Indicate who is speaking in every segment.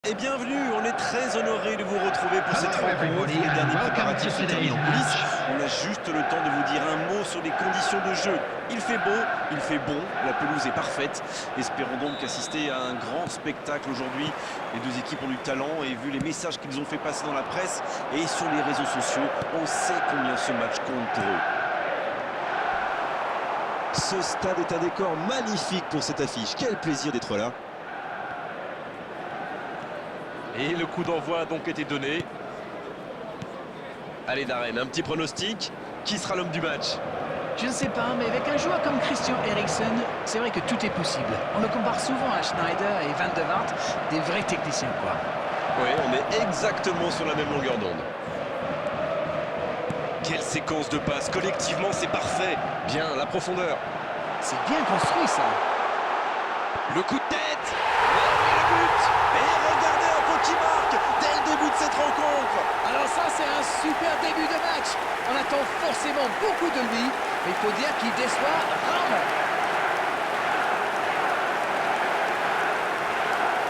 Speaker 1: Et bienvenue, on est très honoré de vous retrouver pour cette rencontre. Les derniers préparatifs se terminent en coulisses. On a juste le temps de vous dire un mot sur les conditions de jeu. Il fait beau, il fait bon, la pelouse est parfaite. Espérons donc assister à un grand spectacle aujourd'hui. Les deux équipes ont du talent et vu les messages qu'ils ont fait passer dans la presse et sur les réseaux sociaux, on sait combien ce match compte pour eux. Ce stade est un décor magnifique pour cette affiche. Quel plaisir d'être là. Et le coup d'envoi a donc été donné. Allez Darren, un petit pronostic. Qui sera l'homme du match?
Speaker 2: Je ne sais pas, mais avec un joueur comme Christian Eriksen, c'est vrai que tout est possible. On le compare souvent à Schneider et Van de Vaart, des vrais techniciens quoi.
Speaker 1: Oui, on est exactement sur la même longueur d'onde. Quelle séquence de passes, collectivement c'est parfait. Bien, la profondeur.
Speaker 2: C'est bien construit ça.
Speaker 1: Le coup de tête. Et le but. Et regardez un peu qui marque dès le début de cette rencontre.
Speaker 2: Alors ça c'est un super début de match. On attend forcément beaucoup de lui, mais il faut dire qu'il déçoit rarement.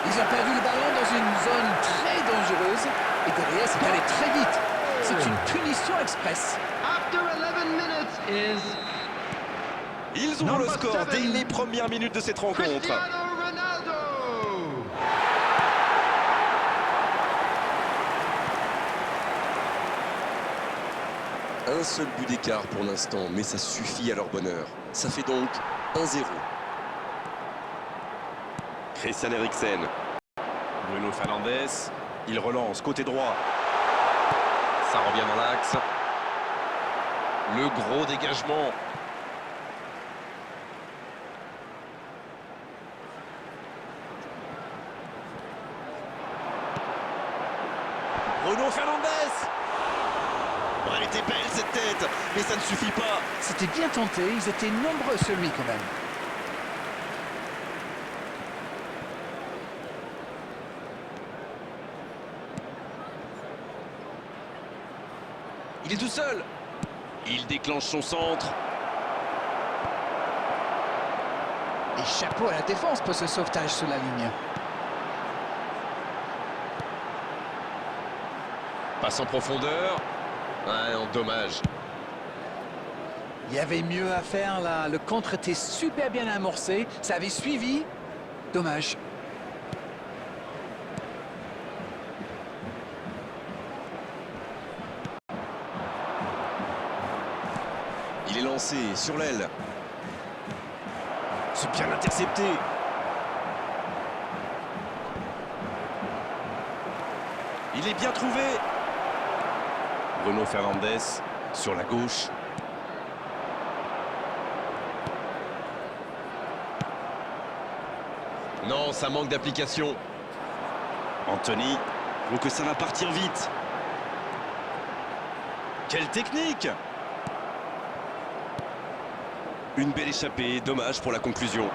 Speaker 2: Ils ont perdu le ballon dans une zone très dangereuse et derrière c'est allé très vite. C'est une punition express.
Speaker 3: After 11 minutes is
Speaker 1: Ils ouvrent le score dès les premières minutes de cette rencontre.
Speaker 3: Cristiano Ronaldo.
Speaker 1: Un seul but d'écart pour l'instant, mais ça suffit à leur bonheur. Ça fait donc 1-0. Christian Eriksen. Bruno Fernandes. Il relance côté droit. Ça revient dans l'axe. Le gros dégagement. Bruno Fernandes. Oh, elle était belle cette tête, mais ça ne suffit pas.
Speaker 2: C'était bien tenté, ils étaient nombreux sur lui quand même.
Speaker 1: Il est tout seul. Il déclenche son centre.
Speaker 2: Et chapeau à la défense pour ce sauvetage sur la ligne.
Speaker 1: Passe en profondeur. Ouais, en dommage.
Speaker 2: Il y avait mieux à faire là, le contre était super bien amorcé, ça avait suivi. Dommage.
Speaker 1: Il est lancé sur l'aile. C'est bien intercepté. Il est bien trouvé. Bruno Fernandes sur la gauche. Non, ça manque d'application. Anthony, faut que ça va partir vite. Quelle technique! Une belle échappée, dommage pour la conclusion.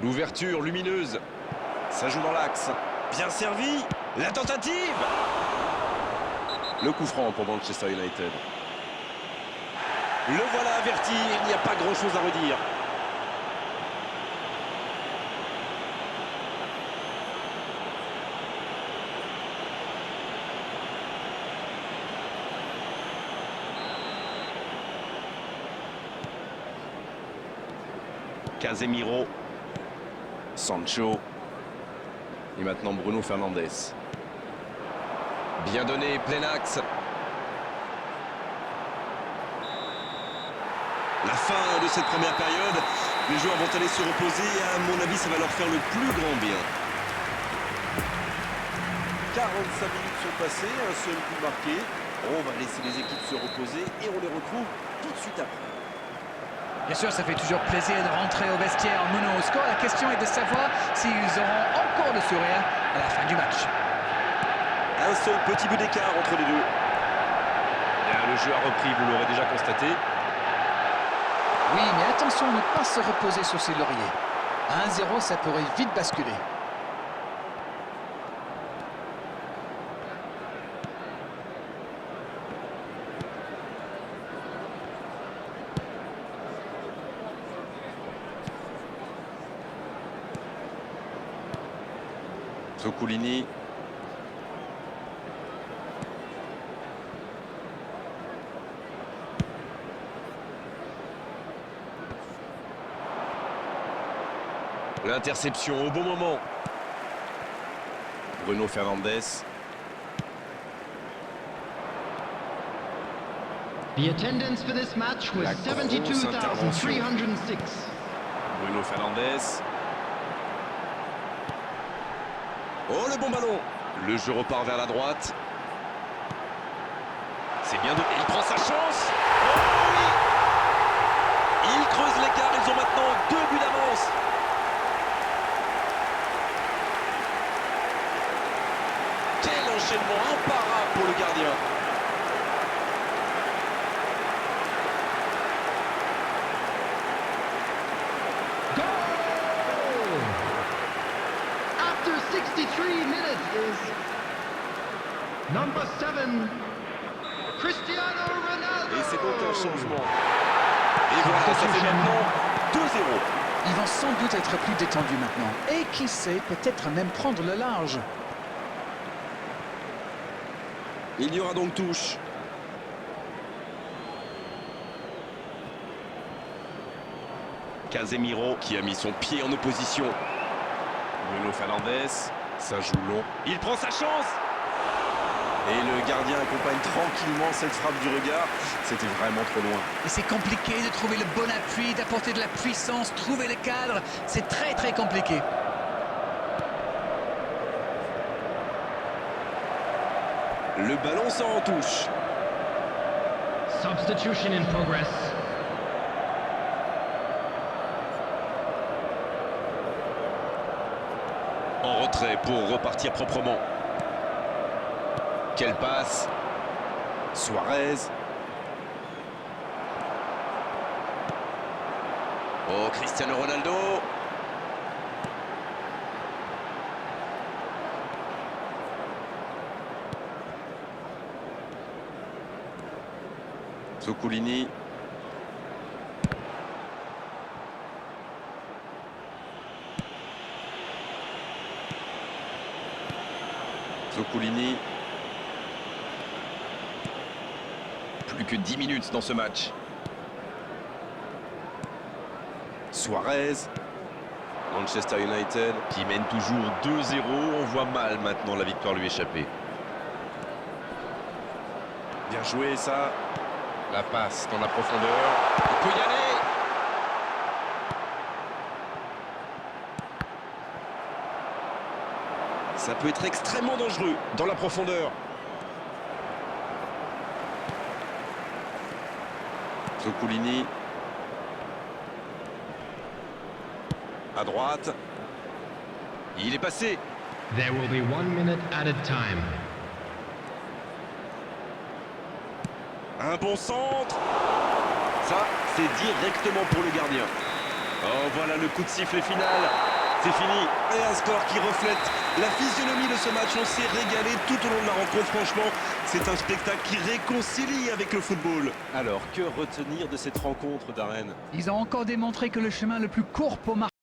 Speaker 1: L'ouverture lumineuse. Ça joue dans l'axe. Bien servi. La tentative. Le coup franc pour Manchester United. Le voilà averti. Il n'y a pas grand-chose à redire. Casemiro. Sancho. Et maintenant Bruno Fernandes. Bien donné, plein axe. La fin de cette première période. Les joueurs vont aller se reposer et à mon avis, ça va leur faire le plus grand bien. 45 minutes sont passées, un seul but marqué. On va laisser les équipes se reposer et on les retrouve tout de suite après.
Speaker 2: Bien sûr, ça fait toujours plaisir de rentrer au vestiaire menant au score. La question est de savoir s'ils auront encore le sourire à la fin du match.
Speaker 1: Un seul petit but d'écart entre les deux. Bien, le jeu a repris, vous l'aurez déjà constaté.
Speaker 2: Oui, mais attention à ne pas se reposer sur ses lauriers. À 1-0, ça pourrait vite basculer.
Speaker 1: Zuculini. L'interception au bon moment. Bruno Fernandes.
Speaker 3: The attendance for this match was
Speaker 1: La grosse intervention.
Speaker 3: 72,306.
Speaker 1: Bruno Fernandes. Oh, le bon ballon. Le jeu repart vers la droite. C'est bien de... Il prend sa chance. Oh oui. Il creuse l'écart. Ils ont maintenant 2 buts d'avance. Quel enchaînement imparable pour le gardien.
Speaker 3: Goal! After 63 minutes is number 7, Cristiano Ronaldo.
Speaker 1: Et c'est donc un changement. Et voilà, ça fait maintenant 2-0.
Speaker 2: Ils vont sans doute être plus détendus maintenant. Et qui sait, peut-être même prendre le large.
Speaker 1: Il y aura donc touche. Casemiro qui a mis son pied en opposition. Bruno Fernandes, ça joue long. Il prend sa chance. Et le gardien accompagne tranquillement cette frappe du regard. C'était vraiment trop loin.
Speaker 2: Et c'est compliqué de trouver le bon appui, d'apporter de la puissance, trouver le cadre. C'est très très compliqué.
Speaker 1: Le ballon sort en touche.
Speaker 3: Substitution in progress.
Speaker 1: En retrait pour repartir proprement. Quelle passe. Suarez. Oh, Cristiano Ronaldo. Zuculini. Zuculini. Plus que 10 minutes dans ce match. Suarez. Manchester United qui mène toujours 2-0. On voit mal maintenant la victoire lui échapper. Bien joué ça. La passe dans la profondeur. Il peut y aller. Ça peut être extrêmement dangereux dans la profondeur. Zuculini. À droite. Il est passé.
Speaker 3: There will be 1 minute added time.
Speaker 1: Un bon centre. Ça, c'est directement pour le gardien. Oh, voilà le coup de sifflet final. C'est fini. Et un score qui reflète la physionomie de ce match. On s'est régalé tout au long de la rencontre. Franchement, c'est un spectacle qui réconcilie avec le football. Alors, que retenir de cette rencontre, Darren?
Speaker 2: Ils ont encore démontré que le chemin le plus court pour marquer